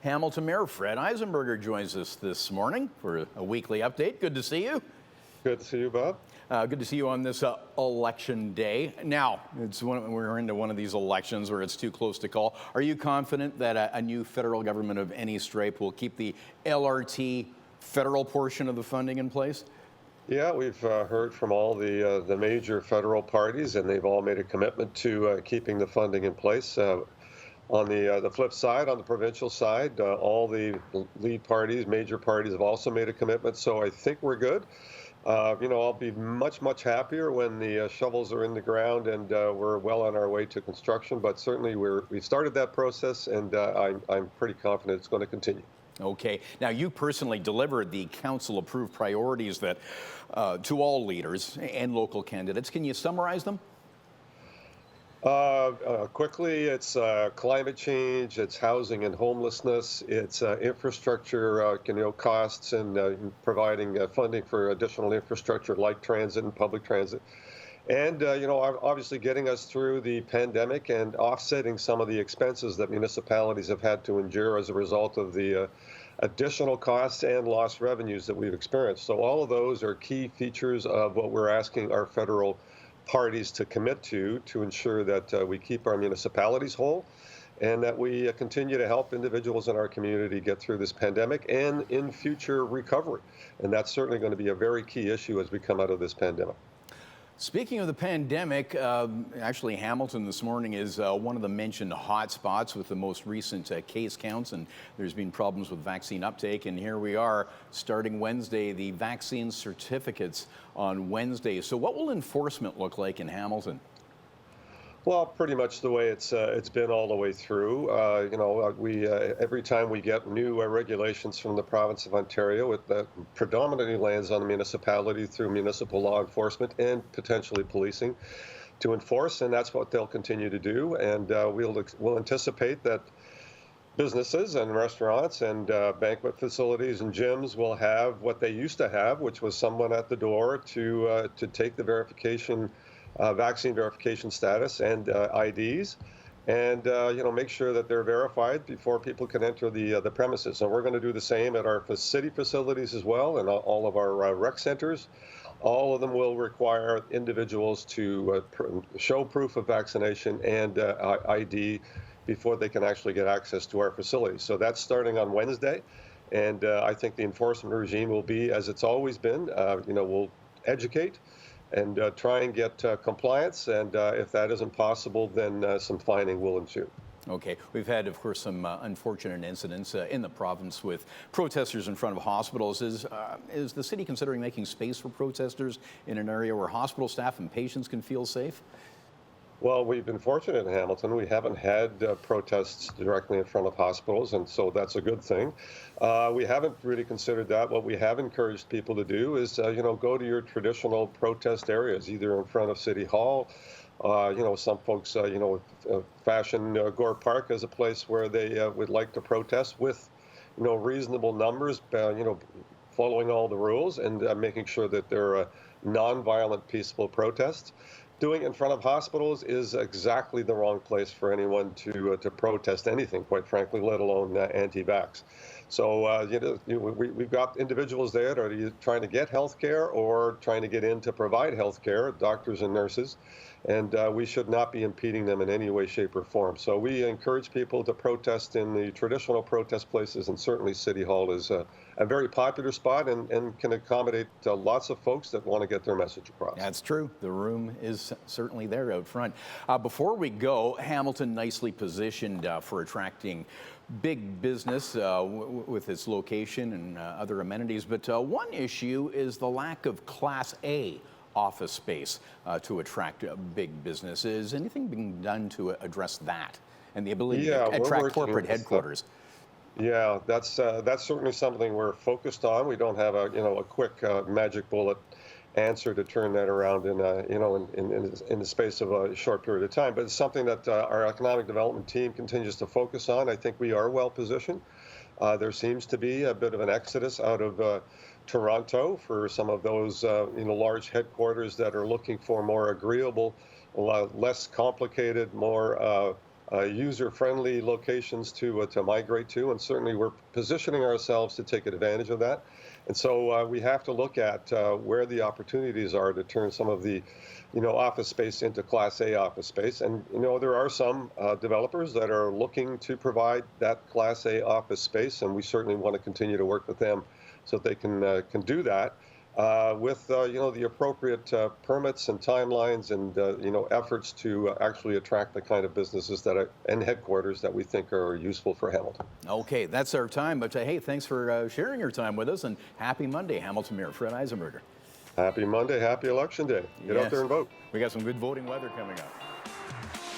Hamilton Mayor Fred Eisenberger joins us this morning for a weekly update. Good to see you. Good to see you, Bob. Good to see you on this election day. Now, we're into one of these elections where it's too close to call. Are you confident that a new federal government of any stripe will keep the LRT federal portion of the funding in place? Yeah, we've heard from all the major federal parties, and they've all made a commitment to keeping the funding in place. On the flip side, on the provincial side, all the lead parties, major parties, have also made a commitment. So I think we're good. I'll be much happier when the shovels are in the ground and we're well on our way to construction. But certainly we started that process, and I'm pretty confident it's going to continue. Okay. Now, you personally delivered the council-approved priorities that to all leaders and local candidates. Can you summarize them? Quickly, it's climate change, it's housing and homelessness, it's infrastructure, costs, and providing funding for additional infrastructure like transit and public transit. And, obviously getting us through the pandemic and offsetting some of the expenses that municipalities have had to endure as a result of the additional costs and lost revenues that we've experienced. So all of those are key features of what we're asking our federal parties to commit to ensure that we keep our municipalities whole and that we continue to help individuals in our community get through this pandemic and in future recovery. And that's certainly going to be a very key issue as we come out of this pandemic. Speaking of the pandemic, actually Hamilton this morning is one of the mentioned hot spots with the most recent case counts, and there's been problems with vaccine uptake. And here we are starting Wednesday, the vaccine certificates on Wednesday. So what will enforcement look like in Hamilton? Well, pretty much the way it's been all the way through. We every time we get new regulations from the province of Ontario, it predominantly lands on the municipality through municipal law enforcement and potentially policing to enforce, and that's what they'll continue to do. And we'll anticipate that businesses and restaurants and banquet facilities and gyms will have what they used to have, which was someone at the door to take the verification. Vaccine verification status and IDs, and make sure that they're verified before people can enter the premises. And we're going to do the same at our city facilities as well, and all of our rec centers. All of them will require individuals to show proof of vaccination and ID before they can actually get access to our facilities. So that's starting on Wednesday, and I think the enforcement regime will be as it's always been. We'll educate and try and get compliance, and if that isn't possible, then some fining will ensue. Okay. We've had, of course, some unfortunate incidents in the province with protesters in front of hospitals. Is the city considering making space for protesters in an area where hospital staff and patients can feel safe? Well, we've been fortunate in Hamilton. We haven't had protests directly in front of hospitals, and so that's a good thing. We haven't really considered that. What we have encouraged people to do is, go to your traditional protest areas, either in front of City Hall. Some folks, fashion Gore Park as a place where they would like to protest with, reasonable numbers, following all the rules and making sure that they're nonviolent, peaceful protests. Doing it in front of hospitals is exactly the wrong place for anyone to protest anything, quite frankly, let alone anti-vax. So, we've got individuals there that are either trying to get health care or trying to get in to provide health care, doctors and nurses, and we should not be impeding them in any way, shape, or form. So we encourage people to protest in the traditional protest places, and certainly City Hall is a very popular spot and can accommodate lots of folks that want to get their message across. That's true. The room is certainly there out front. Before we go, Hamilton nicely positioned for attracting big business with its location and other amenities, but one issue is the lack of Class A office space to attract big business. Is anything being done to address that and the ability to attract corporate headquarters? Yeah, that's certainly something we're focused on. We don't have a quick magic bullet answer to turn that around in the space of a short period of time. But it's something that our economic development team continues to focus on. I think we are well positioned. There seems to be a bit of an exodus out of Toronto for some of those large headquarters that are looking for more agreeable, less complicated, more user-friendly locations to migrate to, and certainly we're positioning ourselves to take advantage of that. And so we have to look at where the opportunities are to turn some of the, office space into Class A office space. And there are some developers that are looking to provide that Class A office space, and we certainly want to continue to work with them so that they can do that. With the appropriate permits and timelines and efforts to actually attract the kind of businesses and headquarters that we think are useful for Hamilton. Okay, that's our time. But hey, thanks for sharing your time with us, and happy Monday, Hamilton Mayor Fred Eisenberger. Happy Monday, happy Election Day. Get out there and vote. We got some good voting weather coming up.